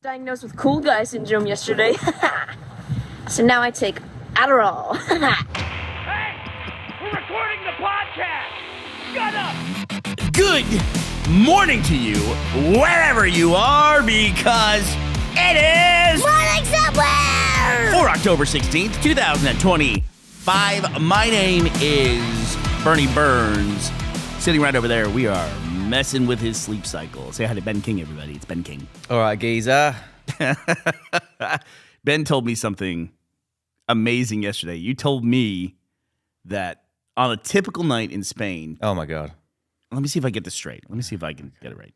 Diagnosed with cool guy syndrome yesterday. So now I take Adderall. Hey! We're recording the podcast! Shut up! Good morning to you, wherever you are, because it is Morning somewhere! for October 16th, 2025. My name is Bernie Burns. Sitting right over there, we are messing with his sleep cycle. Say hi to Ben King, everybody. It's Ben King. All right, geezer. Ben told me something amazing yesterday. You told me that on a typical night in Spain, Oh, my God. let me see if I get this straight. Let me see if I can get it right.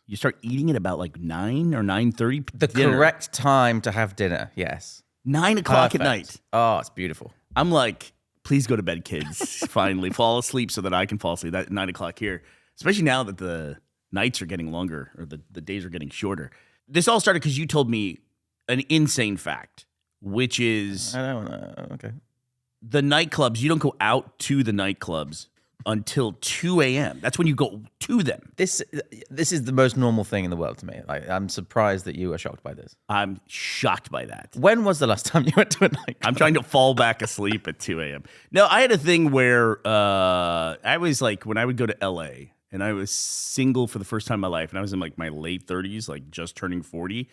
You start eating at about like 9 or 9:30. The correct time to have dinner, yes. 9 o'clock at Perfect. night. Oh, it's beautiful. I'm like, please go to bed, kids. Finally, fall asleep so that I can fall asleep at 9 o'clock here. Especially now that the nights are getting longer or the days are getting shorter. This all started because you told me an insane fact, which is I don't know. Okay. the nightclubs, you don't go out to the nightclubs until 2 a.m. That's when you go to them. This is the most normal thing in the world to me. Like, I'm surprised that you are shocked by this. I'm shocked by that. When was the last time you went to a nightclub? I'm trying to fall back asleep at 2 a.m. No, I had a thing where I was like, when I would go to LA and I was single for the first time in my life and I was in like my late 30s, like just turning 40,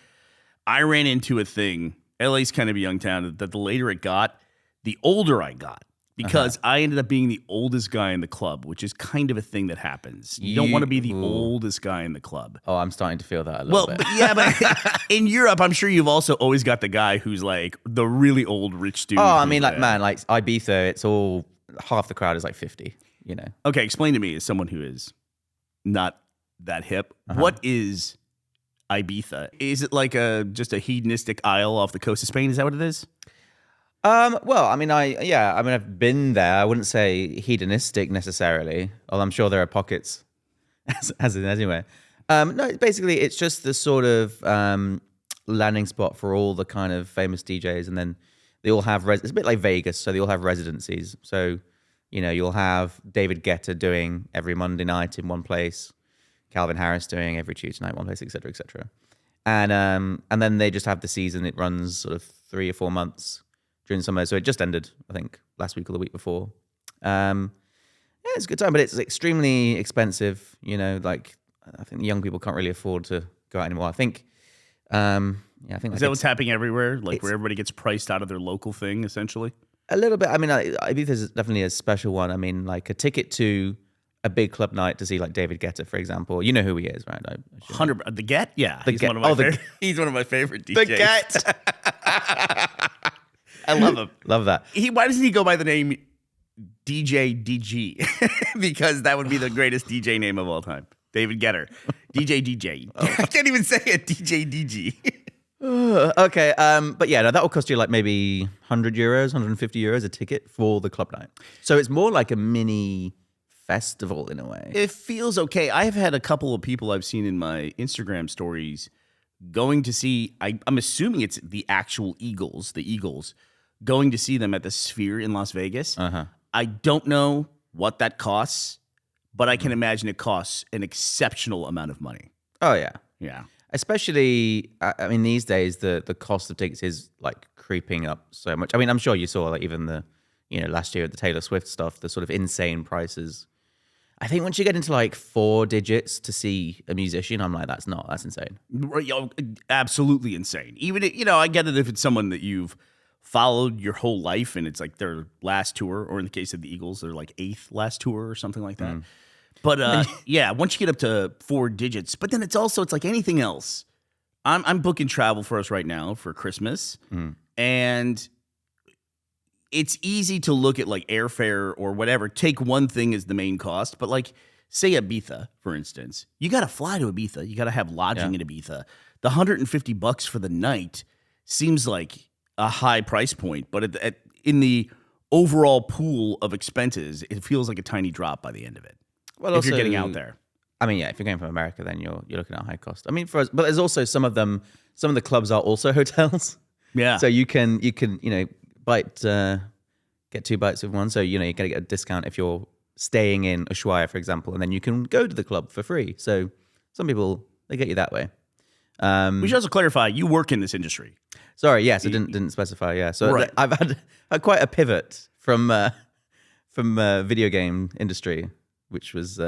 I ran into a thing. LA's kind of a young town that the later it got, the older I got. Because I ended up being the oldest guy in the club, which is kind of a thing that happens. You don't want to be the oldest guy in the club. Oh, I'm starting to feel that a little bit. But in Europe, I'm sure you've also always got the guy who's like the really old rich dude. Oh, I mean, like, man, like Ibiza, it's all, half the crowd is like 50, you know. Okay, explain to me, as someone who is not that hip, what is Ibiza? Is it like just a hedonistic isle off the coast of Spain? Is that what it is? Well, I mean, I've been there. I wouldn't say hedonistic necessarily, although I'm sure there are pockets, as in anywhere. No, basically, it's just the sort of landing spot for all the kind of famous DJs, and then they all have it's a bit like Vegas, so they all have residencies. So, you know, you'll have David Guetta doing every Monday night in one place, Calvin Harris doing every Tuesday night in one place, etc., etc. And then they just have the season. It runs sort of 3 or 4 months during summer. So it just ended, I think, last week or the week before. Yeah, it's a good time, but it's extremely expensive. You know, like, I think young people can't really afford to go out anymore. I think, I think Is that what's happening everywhere? Like where everybody gets priced out of their local thing, essentially? A little bit. I mean, Ibiza is definitely a special one. I mean, like a ticket to a big club night to see like David Guetta, for example. You know who he is, right? 100. The Get? Yeah. The He's Get. one of my Oh, the favorite. He's one of my favorite DJs. The Get. I love him. Love that. Why doesn't he go by the name DJ DG? Because that would be the greatest DJ name of all time. David Guetta. DJ DJ. I can't even say it. DJ DG. Okay, but yeah, no, that will cost you like maybe 100 euros, 150 euros a ticket for the club night. So it's more like a mini festival in a way. It feels okay. I have had a couple of people I've seen in my Instagram stories going to see, I'm assuming it's the actual Eagles, going to see them at the Sphere in Las Vegas. I don't know what that costs, but I can imagine it costs an exceptional amount of money. Oh yeah. Yeah. Especially, I mean, these days the cost of tickets is like creeping up so much. I mean, I'm sure you saw like even last year at the Taylor Swift stuff, the sort of insane prices. I think once you get into like 4 digits to see a musician, I'm like, that's insane. Absolutely insane. Even, I get it if it's someone that you've followed your whole life and it's like their last tour, or in the case of the Eagles, their like 8th last tour or something like that. But yeah, once you get up to 4 digits, but then it's like anything else. I'm booking travel for us right now for Christmas, and it's easy to look at like airfare or whatever. Take one thing as the main cost, but like say Ibiza, for instance, you got to fly to Ibiza, you got to have lodging in Ibiza. The $150 for the night seems like a high price point, but in the overall pool of expenses, it feels like a tiny drop by the end of it. Well, if also, you're getting out there. I mean, yeah, if you're going from America, then you're looking at a high cost. I mean, for us, but there's also some of the clubs are also hotels. Yeah. So you can get 2 bites with one. So you're gonna get a discount if you're staying in Ushuaia, for example, and then you can go to the club for free. So some people, they get you that way. We should also clarify, you work in this industry. Sorry, yes, I didn't specify. Yeah, so Right. I've had quite a pivot from video game industry, which was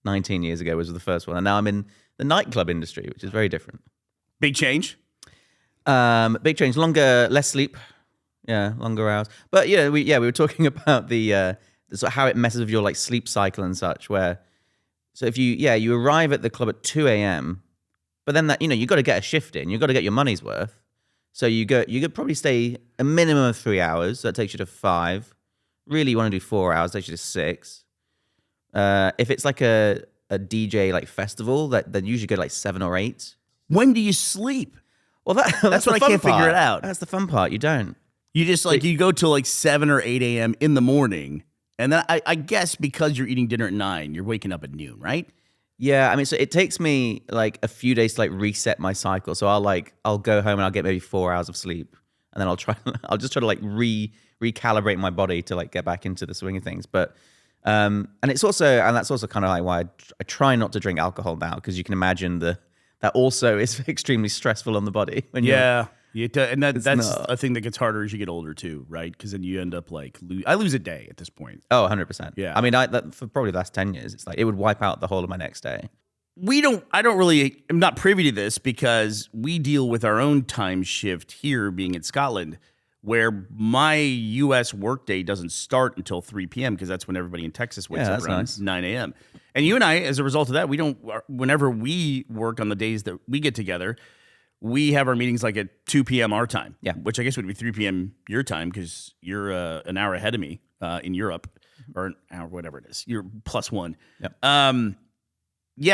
19 years ago was the first one, and now I'm in the nightclub industry, which is very different. Big change. Big change, less sleep, longer hours. But we were talking about the sort of how it messes with your like sleep cycle and such. So if you arrive at the club at 2 a.m., but then that you got to get a shift in, you got to get your money's worth. So you could probably stay a minimum of 3 hours. So that takes you to 5. Really, you want to do 4 hours, takes you to 6. If it's like a DJ like festival, then usually go to like 7 or 8. When do you sleep? Well, that's what the I fun can't figure part. it out. That's the fun part. You don't. You just you go till like 7 or 8 a.m. in the morning. And then I guess because you're eating dinner at 9, you're waking up at noon, right? Yeah, I mean, so it takes me like a few days to like reset my cycle. So I'll go home and I'll get maybe 4 hours of sleep, and then I'll just try to like recalibrate my body to like get back into the swing of things. But and that's also kind of like why I try not to drink alcohol now, because you can imagine that also is extremely stressful on the body when Yeah. And that's not. a thing that gets harder as you get older too, right? Because then you end up like I lose a day at this point. Oh, 100%. Yeah. I mean, for probably the last 10 years, it's like it would wipe out the whole of my next day. I'm not privy to this because we deal with our own time shift here being in Scotland, where my U.S. workday doesn't start until 3 p.m. because that's when everybody in Texas wakes up that's around nice. 9 a.m. And you and I, as a result of that, whenever we work on the days that we get together, we have our meetings like at 2 p.m. our time, which I guess would be 3 p.m. your time because you're an hour ahead of me in Europe, or an hour, whatever it is. You're +1. Yep.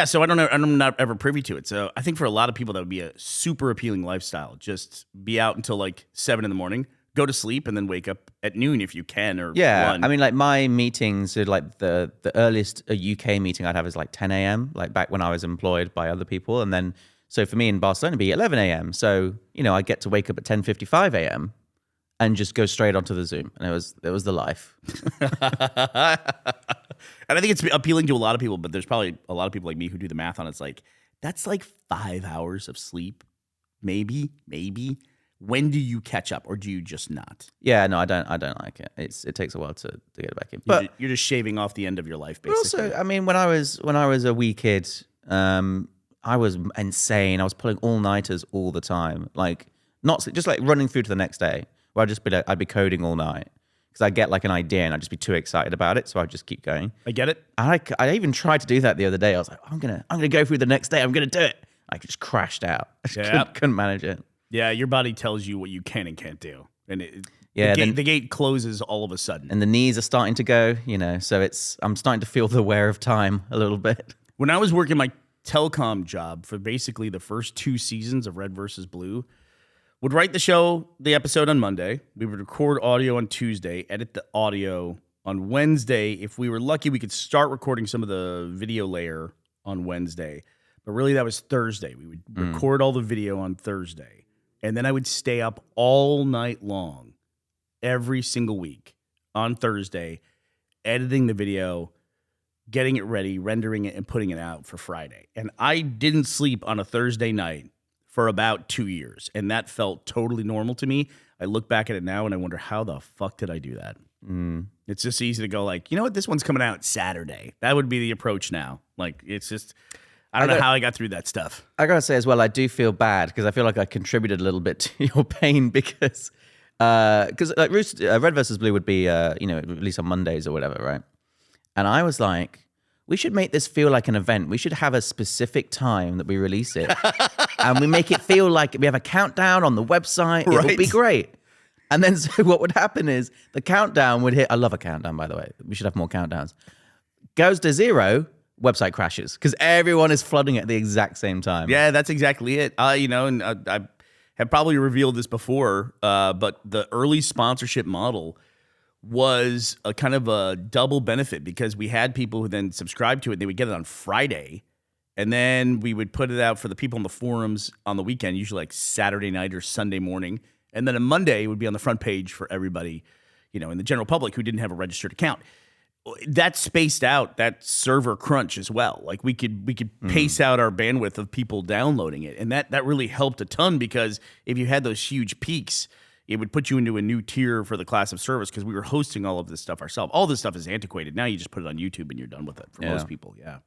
So I don't know. I'm not ever privy to it. So I think for a lot of people, that would be a super appealing lifestyle. Just be out until like 7 in the morning, go to sleep, and then wake up at noon if you can, or 1. I mean, like my meetings are like the earliest a UK meeting I'd have is like 10 a.m., like back when I was employed by other people. And then, so for me in Barcelona, it'd be 11 a.m. So, I get to wake up at 10:55 a.m. and just go straight onto the Zoom. And it was the life. And I think it's appealing to a lot of people, but there's probably a lot of people like me who do the math on it. It's like, that's like 5 hours of sleep. Maybe. When do you catch up, or do you just not? Yeah, no, I don't like it. It takes a while to get back in. But You're just shaving off the end of your life, But basically. also, I mean, when I was a wee kid, I was insane. I was pulling all-nighters all the time, like just like running through to the next day, where I'd be coding all night because I'd get like an idea and I'd just be too excited about it, so I'd just keep going. I get it. I even tried to do that the other day. I was like, I'm gonna go through the next day. I'm gonna do it. I just crashed out. I just couldn't manage it. Yeah, your body tells you what you can and can't do, and the gate closes all of a sudden. And the knees are starting to go, so I'm starting to feel the wear of time a little bit. When I was working my telecom job for basically the first 2 seasons of Red versus Blue, would write the episode on Monday. We would record audio on Tuesday, edit the audio on Wednesday. If we were lucky, we could start recording some of the video layer on Wednesday. But really, that was Thursday. We would record all the video on Thursday. And then I would stay up all night long, every single week on Thursday, editing the video, getting it ready, rendering it, and putting it out for Friday. And I didn't sleep on a Thursday night for about 2 years. And that felt totally normal to me. I look back at it now and I wonder, how the fuck did I do that? It's just easy to go like, you know what? This one's coming out Saturday. That would be the approach now. Like, it's just, I don't know how I got through that stuff. I gotta say as well, I do feel bad because I feel like I contributed a little bit to your pain because like Red versus Blue would be released on Mondays or whatever, right? And I was like, we should make this feel like an event. We should have a specific time that we release it, and we make it feel like we have a countdown on the website. It would be great. And then so what would happen is the countdown would hit. I love a countdown, by the way. We should have more countdowns. Goes to 0. Website crashes because everyone is flooding at the exact same time. Yeah, that's exactly it. And I have probably revealed this before, but the early sponsorship model was a kind of a double benefit because we had people who then subscribed to it. They would get it on Friday, and then we would put it out for the people on the forums on the weekend, usually like Saturday night or Sunday morning. And then on Monday, it would be on the front page for everybody, in the general public who didn't have a registered account. that's spaced out, that server crunch as well. Like we could pace out our bandwidth of people downloading it. And that really helped a ton, because if you had those huge peaks, it would put you into a new tier for the class of service, because we were hosting all of this stuff ourselves. All this stuff is antiquated. Now you just put it on YouTube and you're done with it for most people. Yeah.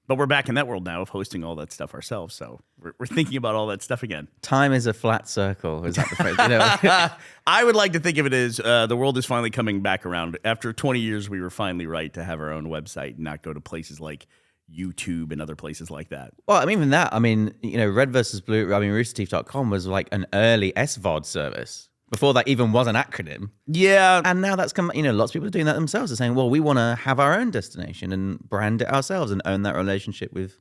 But we're back in that world now of hosting all that stuff ourselves. So we're thinking about all that stuff again. Time is a flat circle. Is that the phrase? You know? I would like to think of it as the world is finally coming back around. After 20 years, we were finally right to have our own website and not go to places like YouTube and other places like that. Well, I mean, even that, I mean, you know, Red versus Blue, I mean, roosterteeth.com was like an early SVOD service before that even was an acronym. Yeah. And now that's come, you know, lots of people are doing that themselves. They're saying, well, we want to have our own destination and brand it ourselves and own that relationship with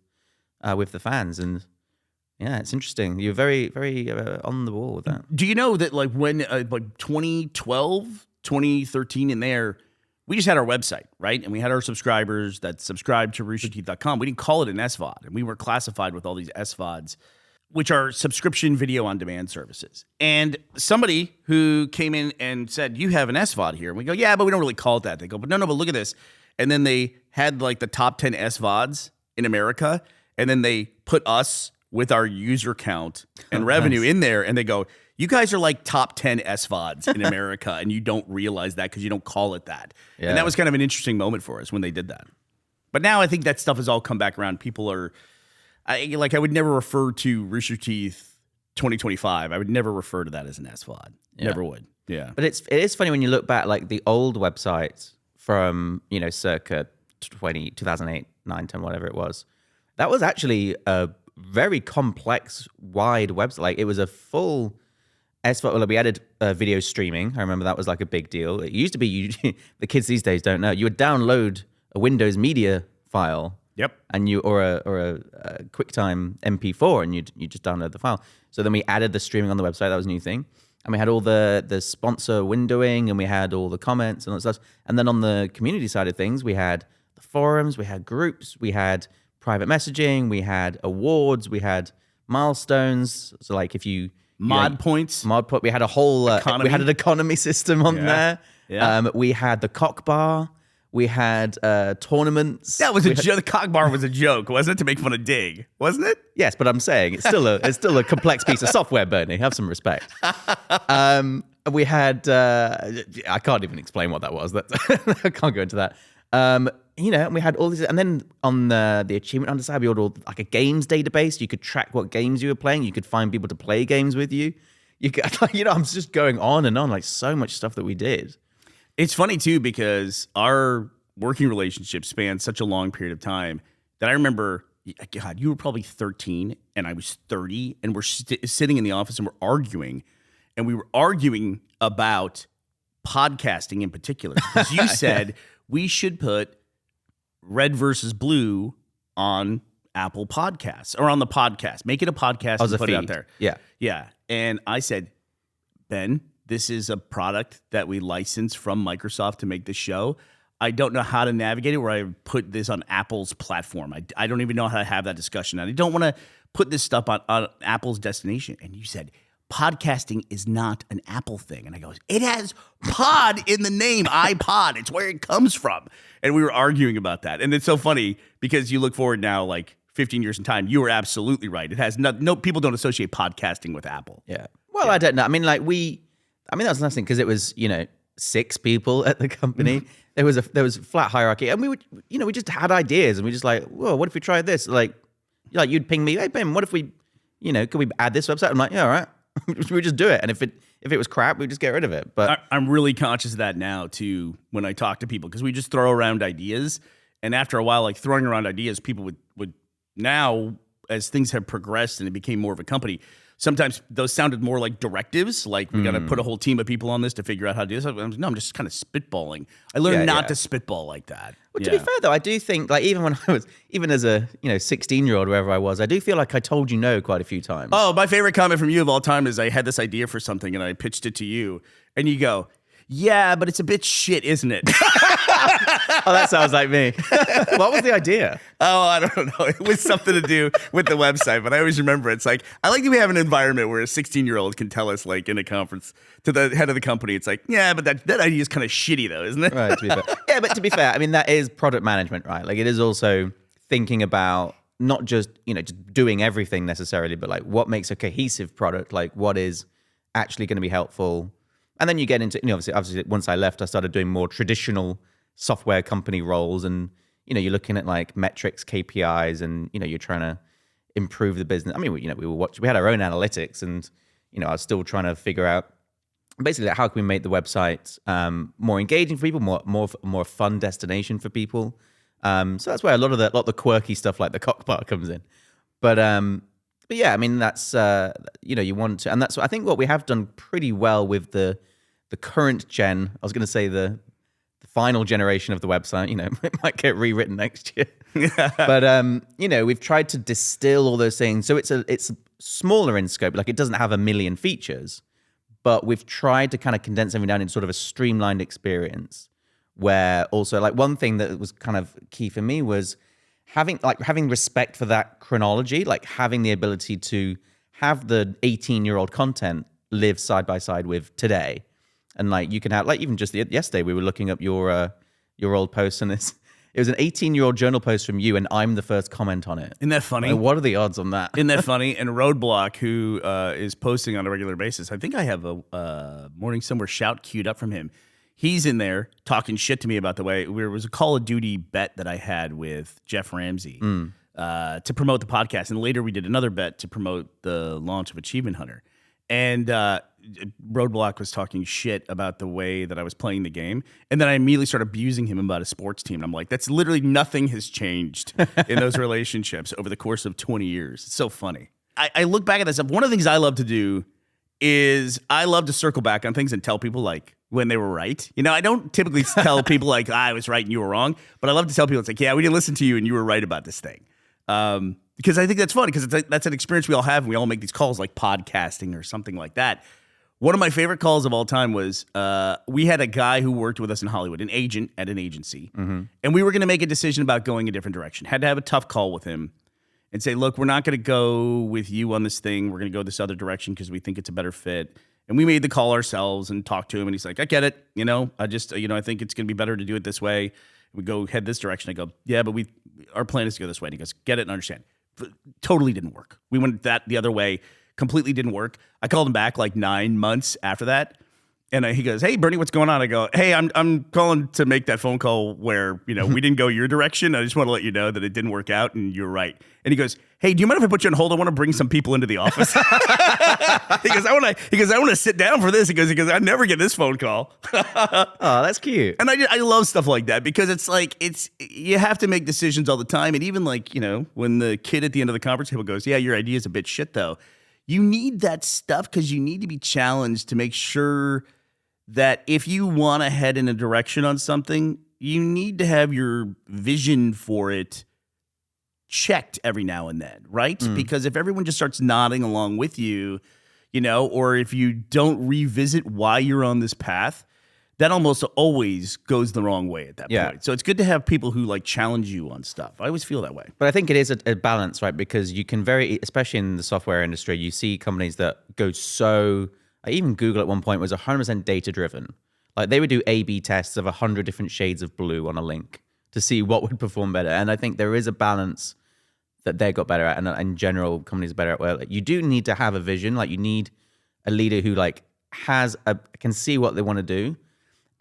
the fans. And yeah, it's interesting. You're very, very on the ball with that. Do you know that like when like 2012, 2013 in there, we just had our website, right? And we had our subscribers that subscribed to roosterteeth.com. We didn't call it an SVOD, and we were classified with all these SVODs, which are subscription video on demand services. And somebody who came in and said, you have an SVOD here. And we go, yeah, but we don't really call it that. They go, but no, but look at this. And then they had like the top 10 SVODs in America. And then they put us with our user count and revenue in there. And they go, you guys are like top 10 SVODs in America. And you don't realize that because you don't call it that. Yeah. And that was kind of an interesting moment for us when they did that. But now I think that stuff has all come back around. People are, I would never refer to Rooster Teeth 2025. I would never refer to that as an SVOD. Yeah. Never would. Yeah. But it is funny when you look back, like the old websites from, you know, circa 2008, 9, 10, whatever it was. That was actually a very complex, wide website. Like it was a full SVOD. Well, we added video streaming. I remember that was like a big deal. It used to be, the kids these days don't know, you would download a Windows Media file. Yep. And you or a QuickTime MP4, and you just download the file. So then we added the streaming on the website. That was a new thing. And we had all the sponsor windowing, and we had all the comments and all that stuff. And then on the community side of things, we had the forums, we had groups, we had private messaging, we had awards, we had milestones. So like if you points, we had a whole we had an economy system on there. Yeah. We had the cock bar. We had tournaments. That was a joke. The cock bar was a joke, wasn't it? To make fun of Dig, wasn't it? Yes, but I'm saying it's still a complex piece of software, Bernie. Have some respect. We had I can't even explain what that was. I can't go into that. You know, and we had all these, and then on the achievement underside, we had all like a games database. You could track what games you were playing. You could find people to play games with you. You could, you know, I'm just going on and on, like so much stuff that we did. It's funny, too, because our working relationship spanned such a long period of time that I remember, God, you were probably 13 and I was 30, and we're sitting in the office and we're arguing. And we were arguing about podcasting in particular. Because you said we should put Red versus Blue on Apple Podcasts or on the podcast. Make it a podcast and put it out there. Yeah. Yeah. And I said, Ben, this is a product that we license from Microsoft to make this show. I don't know how to navigate it where I put this on Apple's platform. I don't even know how to have that discussion. And I don't want to put this stuff on Apple's destination. And you said, podcasting is not an Apple thing. And I go, it has pod in the name, iPod. It's where it comes from. And we were arguing about that. And it's so funny because you look forward now, like 15 years in time, you were absolutely right. It has no people don't associate podcasting with Apple. Yeah. Well, I don't know. I mean, that was nothing because it was, you know, 6 people at the company. There was flat hierarchy, and we just had ideas, and we just like, whoa, what if we tried this? Like you'd ping me, hey Ben, what if we, you know, could we add this website? I'm like, yeah, all right, we just do it, and if it was crap, we just get rid of it. But I'm really conscious of that now too when I talk to people, because we just throw around ideas, and after a while, like throwing around ideas, people would now, as things have progressed and it became more of a company, sometimes those sounded more like directives, like we got to put a whole team of people on this to figure out how to do this. No, I'm just kind of spitballing. I learned not to spitball like that. Well, to be fair though, I do think like even as a 16-year-old, wherever I was, I do feel like I told you no quite a few times. Oh, my favorite comment from you of all time is I had this idea for something and I pitched it to you, and you go, Yeah, but it's a bit shit, isn't it? Oh, that sounds like me. What was the idea? Oh, I don't know. It was something to do with the website, but I always remember it's like, I like that we have an environment where a 16-year-old can tell us, like, in a conference to the head of the company, it's like, yeah, but that idea is kind of shitty, though, isn't it? Right, to be fair. Yeah, but to be fair, I mean, that is product management, right? Like, it is also thinking about not just, just doing everything necessarily, but like what makes a cohesive product, like what is actually going to be helpful. And then you get into, obviously once I left, I started doing more traditional software company roles, and you're looking at like metrics, KPIs, and you're trying to improve the business. I mean, we had our own analytics, and I was still trying to figure out basically how can we make the website more engaging for people, more fun destination for people. So that's where a lot of the quirky stuff like the cock bar comes in. But yeah, I mean that's you want to, and that's I think what we have done pretty well with the current gen. I was going to say the final generation of the website. It might get rewritten next year. But we've tried to distill all those things. So it's smaller in scope. Like it doesn't have a million features, but we've tried to kind of condense everything down into sort of a streamlined experience. Where also like one thing that was kind of key for me was having respect for that chronology, like having the ability to have the 18-year-old content live side by side with today. And like you can have, like even just yesterday we were looking up your old post, and it was an 18-year-old journal post from you, and I'm the first comment on it. Isn't that funny? Like, what are the odds on that? Isn't that funny? And Roadblock, who is posting on a regular basis, I think I have a Morning Somewhere shout queued up from him. He's in there talking shit to me about the way there was a Call of Duty bet that I had with Jeff Ramsey to promote the podcast. And later we did another bet to promote the launch of Achievement Hunter. And Roadblock was talking shit about the way that I was playing the game. And then I immediately started abusing him about a sports team. And I'm like, that's literally nothing has changed in those relationships over the course of 20 years. It's so funny. I look back at this stuff. One of the things I love to do is I love to circle back on things and tell people like when they were right. I don't typically tell people like I was right and you were wrong, but I love to tell people it's like, yeah, we didn't listen to you and you were right about this thing. Because I think that's fun because that's an experience we all have and we all make these calls like podcasting or something like that. One of my favorite calls of all time was we had a guy who worked with us in Hollywood, an agent at an agency, and we were going to make a decision about going a different direction. Had to have a tough call with him and say, look, we're not going to go with you on this thing. We're going to go this other direction because we think it's a better fit. And we made the call ourselves and talked to him. And he's like, I get it. I just, I think it's going to be better to do it this way. We go head this direction. I go, yeah, but our plan is to go this way. And he goes, get it and understand. But totally didn't work. We went the other way. Completely didn't work. I called him back like 9 months after that. And he goes, hey, Bernie, what's going on? I go, hey, I'm calling to make that phone call where, we didn't go your direction. I just want to let you know that it didn't work out and you're right. And he goes, hey, do you mind if I put you on hold? I want to bring some people into the office. He goes, I want to sit down for this. He goes, I never get this phone call. Oh, that's cute. And I love stuff like that because it's like, you have to make decisions all the time. And even like, when the kid at the end of the conference table goes, yeah, your idea is a bit shit though. You need that stuff because you need to be challenged to make sure that if you want to head in a direction on something, you need to have your vision for it checked every now and then, right? Because if everyone just starts nodding along with you, or if you don't revisit why you're on this path, that almost always goes the wrong way at that point. So it's good to have people who like challenge you on stuff. I always feel that way. But I think it is a balance, right? Because you can especially in the software industry, you see companies that go so... Even Google at one point was 100% data-driven. Like they would do A/B tests of 100 different shades of blue on a link to see what would perform better. And I think there is a balance that they got better at, and in general, companies are better at. Where like, you do need to have a vision. Like you need a leader who like can see what they want to do,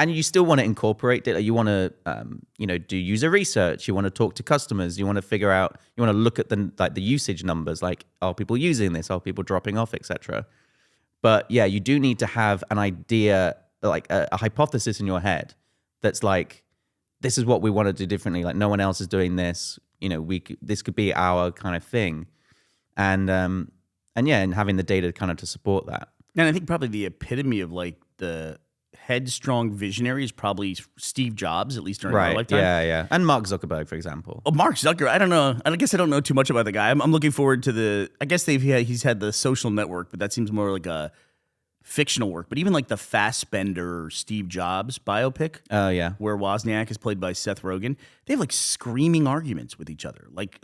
and you still want to incorporate it. Like, you want to do user research. You want to talk to customers. You want to figure out. You want to look at the usage numbers. Like, are people using this? Are people dropping off, etc. But yeah, you do need to have an idea, like a hypothesis in your head that's like, this is what we want to do differently. Like no one else is doing this. This could be our kind of thing, and having the data kind of to support that. And I think probably the epitome of like the headstrong visionary is probably Steve Jobs, at least during our lifetime. Yeah. And Mark Zuckerberg, for example. Oh, Mark Zuckerberg. I don't know. I guess I don't know too much about the guy. I'm looking forward to I guess he's had the social network, but that seems more like a fictional work, but even like the Fassbender Steve Jobs biopic, Oh yeah. where Wozniak is played by Seth Rogen, they have like screaming arguments with each other, like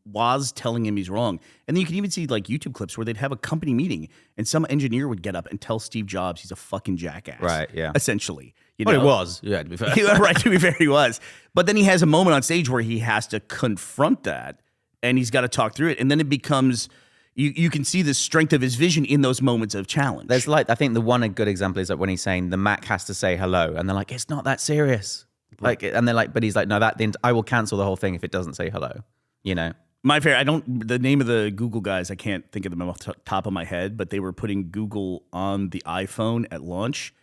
Woz telling him he's wrong. And then you can even see like YouTube clips where they'd have a company meeting and some engineer would get up and tell Steve Jobs he's a fucking jackass. Right, yeah. Essentially. You Well, know? it was. Yeah, to be fair. Right, to be fair, he was. But then he has a moment on stage where he has to confront that and he's got to talk through it. And then it becomes, you can see the strength of his vision in those moments of challenge. There's like, I think the one good example is like when he's saying the Mac has to say hello, and they're like, it's not that serious. Like, and they're like, but he's like, no, I will cancel the whole thing if it doesn't say hello. You know. The name of the Google guys, I can't think of them off the top of my head, but they were putting Google on the iPhone at launch.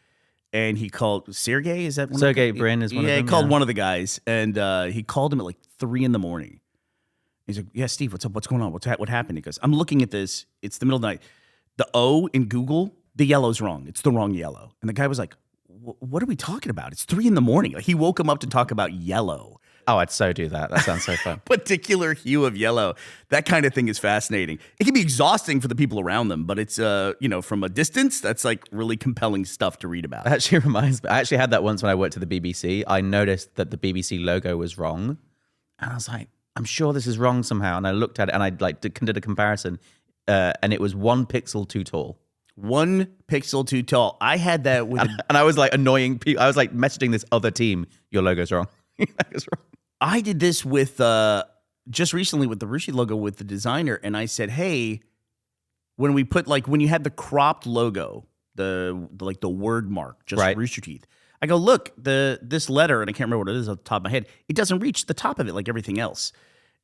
And he called Sergey, is that one? Sergey Brin is one of them. Yeah, he called one of the guys, and he called him at like 3 a.m. He's like, yeah, Steve, what's up? What's going on? What happened? He goes, I'm looking at this. It's the middle of the night. The O in Google, the yellow's wrong. It's the wrong yellow. And the guy was like, what are we talking about? It's 3 a.m. Like, he woke him up to talk about yellow. Oh, I'd so do that. That sounds so fun. Particular hue of yellow. That kind of thing is fascinating. It can be exhausting for the people around them, but it's from a distance, that's like really compelling stuff to read about. That actually reminds me. I actually had that once when I worked at the BBC. I noticed that the BBC logo was wrong, and I was like, I'm sure this is wrong somehow. And I looked at it and I did a comparison, and it was 1 pixel too tall. 1 pixel too tall. I had that with, and I was like annoying people. I was like messaging this other team, your logo's wrong. Your logo's wrong. I did this with just recently with the Rushi logo with the designer, and I said, hey, when we put when you had the cropped logo, the word mark, just right. Rooster Teeth, I go, look, this letter, and I can't remember what it is off the top of my head, it doesn't reach the top of it like everything else.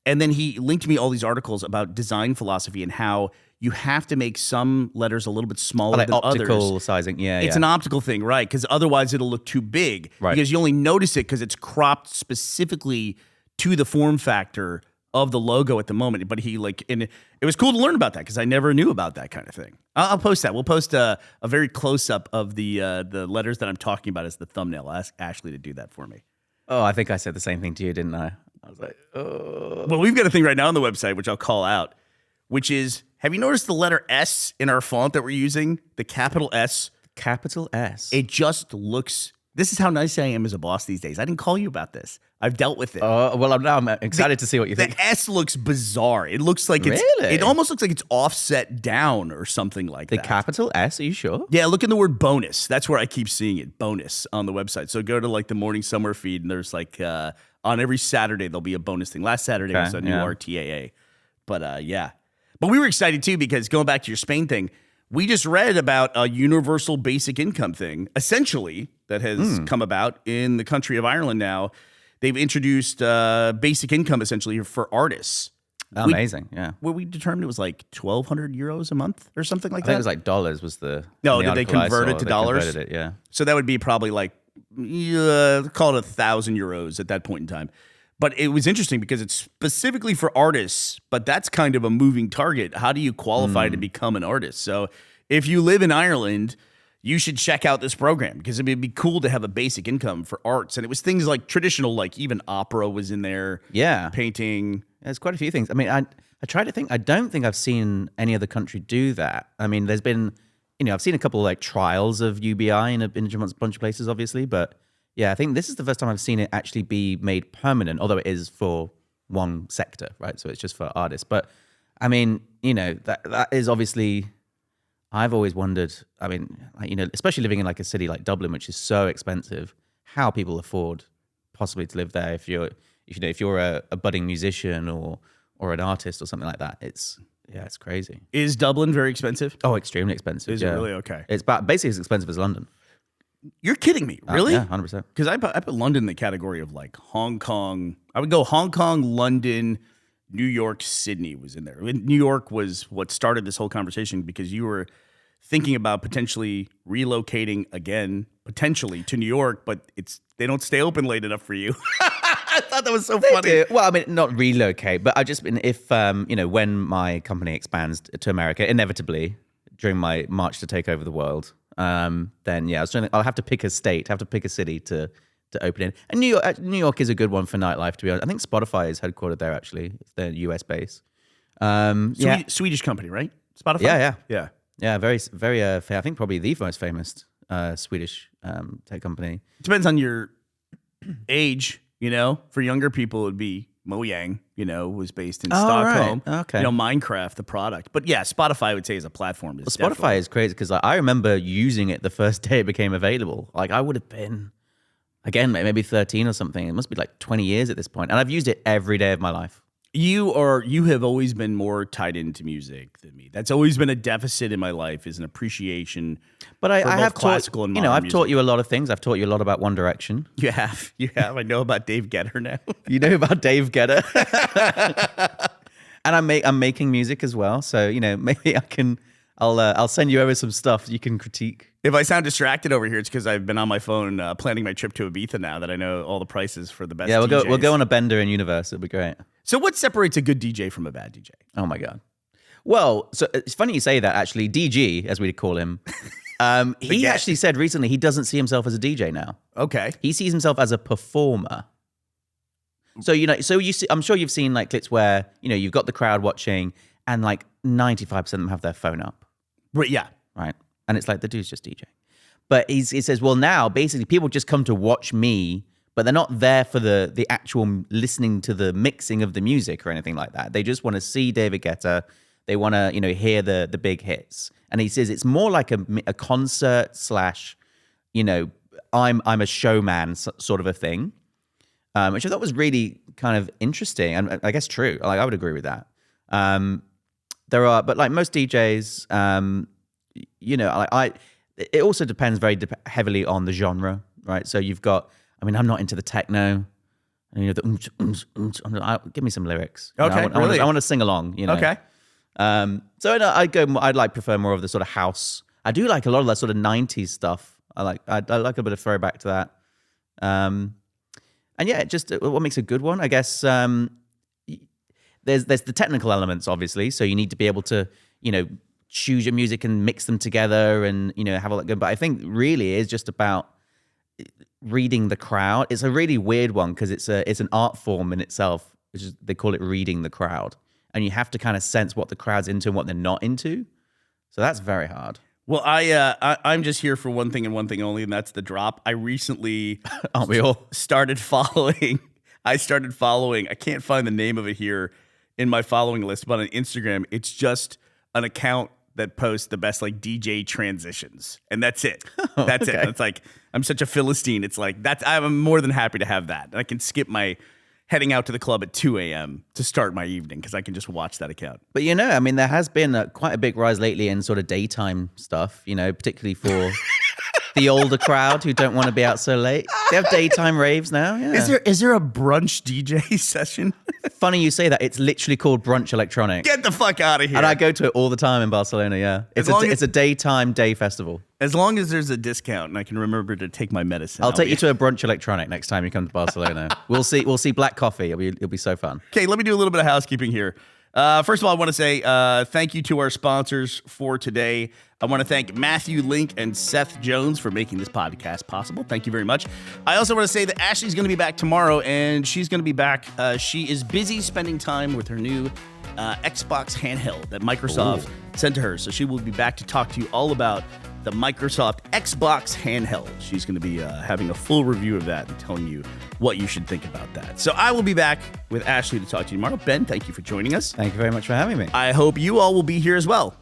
And then he linked me all these articles about design philosophy and how you have to make some letters a little bit smaller like than optical others. sizing. Yeah, It's an optical thing, right? Because otherwise it'll look too big. Right. Because you only notice it because it's cropped specifically to the form factor of the logo at the moment. But and it was cool to learn about that because I never knew about that kind of thing. I'll post that. We'll post a very close up of the letters that I'm talking about as the thumbnail. I'll ask Ashley to do that for me. Oh, I think I said the same thing to you, didn't I? I was like, oh. Well, we've got a thing right now on the website, which I'll call out, which is, have you noticed the letter S in our font that we're using? The capital S. Capital S. It just looks, this is how nice I am as a boss these days. I didn't call you about this. I've dealt with it. Well, now I'm excited to see what you think. The S looks bizarre. It looks like Really? it almost looks like it's offset down or something like The that. capital S, are you sure? Yeah, look in the word bonus. That's where I keep seeing it, bonus, on the website. So go to the morning summer feed, and there's on every Saturday, there'll be a bonus thing. Last Saturday was a new RTAA. But yeah. But we were excited too because going back to your Spain thing, we just read about a universal basic income thing, essentially, that has come about in the country of Ireland now. They've introduced basic income essentially for artists. Amazing, yeah. Where we determined it was like 1,200 euros a month or something like I that. think it was like dollars was the... No, in the did they article I convert saw, it to they dollars? Converted it, yeah. So that would be probably call it 1,000 euros at that point in time. But it was interesting because it's specifically for artists, but that's kind of a moving target. How do you qualify to become an artist? So if you live in Ireland, you should check out this program because it'd be cool to have a basic income for arts. And it was things like traditional, like even opera was in there. Yeah. Painting. There's quite a few things. I mean, I try to think, I don't think I've seen any other country do that. I mean, there's been, I've seen a couple of trials of UBI in a bunch of places, obviously, but yeah, I think this is the first time I've seen it actually be made permanent, although it is for one sector, right? So it's just for artists. But I mean, that is obviously, I've always wondered, I mean, especially living in a city like Dublin, which is so expensive, how people afford possibly to live there if you're a budding musician or an artist or something like that. It's crazy. Is Dublin very expensive? Oh, extremely expensive. Is it really? Okay. It's basically as expensive as London. You're kidding me. Really? Yeah, 100%. Because I put London in the category of Hong Kong. I would go Hong Kong, London, New York, Sydney was in there. New York was what started this whole conversation because you were thinking about potentially relocating again, potentially to New York, but they don't stay open late enough for you. I thought that was so funny. Do. Well, I mean, not relocate, but I've just been, if, when my company expands to America, inevitably, during my march to take over the world, then yeah, I'll have to pick a state, have to pick a city to open in. And New York is a good one for nightlife, to be honest. I think Spotify is headquartered there, actually. It's their US base. Swedish company, right? Spotify? Yeah. Yeah. Yeah, very, very. I think probably the most famous Swedish tech company. Depends on your age, you know. For younger people, it would be Mojang, you know, was based in Stockholm. Right. Okay. You know, Minecraft, the product. But yeah, Spotify, I would say, as a platform. Is Spotify definitely- is crazy because I remember using it the first day it became available. Like I would have been, again, maybe 13 or something. It must be like 20 years at this point. And I've used it every day of my life. You have always been more tied into music than me. That's always been a deficit in my life, is an appreciation. But for I both have classical taught, and you know, modern I've music. taught you a lot of things. I've taught you a lot about One Direction. You have. I know about Dave Guetta now. You know about Dave Guetta. And I'm making music as well. So, you know, maybe I'll send you over some stuff you can critique. If I sound distracted over here, it's because I've been on my phone planning my trip to Ibiza now that I know all the prices for the best. Yeah, we'll DJs. go on a bender in Universe. It'll be great. So what separates a good DJ from a bad DJ? Oh my God. Well, so it's funny you say that, actually. DG, as we call him, he guest. actually said recently he doesn't see himself as a DJ now. Okay. He sees himself as a performer. So, you know, I'm sure you've seen like clips where, you know, you've got the crowd watching and like 95% of them have their phone up, Right, yeah. right? And it's like, the dude's just DJ. But he says, well, now basically people just come to watch me, but they're not there for the actual listening to the mixing of the music or anything like that. They just want to see David Guetta. They want to, you know, hear the big hits. And he says it's more like a concert / you know, I'm a showman sort of a thing, which I thought was really kind of interesting and I guess true. Like I would agree with that. But like most DJs, you know, it also depends very heavily on the genre, right? So you've got, I mean, I'm not into the techno. And, you know, give me some lyrics. You know, Okay, I want to sing along, you know. Okay. So I'd like prefer more of the sort of house. I do like a lot of that sort of 90s stuff. I like a bit of throwback to that. And yeah, just what makes a good one, I guess. There's the technical elements, obviously. So you need to be able to, you know, choose your music and mix them together and, you know, have all that good. But I think really it's just about reading the crowd. It's a really weird one because it's an art form in itself, which is, they call it reading the crowd. And you have to kind of sense what the crowd's into and what they're not into. So that's very hard. Well, I'm just here for one thing and one thing only, and that's the drop. I recently Aren't we all? started following. I can't find the name of it here in my following list, but on Instagram, it's just an account that posts the best like DJ transitions, and that's it. That's it. It's like I'm such a Philistine. It's like I'm more than happy to have that. And I can skip my heading out to the club at 2 a.m. to start my evening because I can just watch that account. But you know, I mean, there has been quite a big rise lately in sort of daytime stuff. You know, particularly for the older crowd who don't want to be out so late. They have daytime raves now. Yeah. Is there a brunch DJ session? Funny you say that. It's literally called Brunch Electronic. Get the fuck out of here. And I go to it all the time in Barcelona, yeah. It's a daytime day festival. As long as there's a discount and I can remember to take my medicine. I'll take you to a Brunch Electronic next time you come to Barcelona. We'll see black coffee. It'll be so fun. Okay, let me do a little bit of housekeeping here. First of all, I want to say thank you to our sponsors for today. I want to thank Matthew Link and Seth Jones for making this podcast possible. Thank you very much. I also want to say that Ashley's going to be back tomorrow, and she's going to be back. She is busy spending time with her new Xbox handheld that Microsoft sent to her. So she will be back to talk to you all about the Microsoft Xbox handheld. She's going to be having a full review of that and telling you what you should think about that. So I will be back with Ashley to talk to you tomorrow. Ben, thank you for joining us. Thank you very much for having me. I hope you all will be here as well.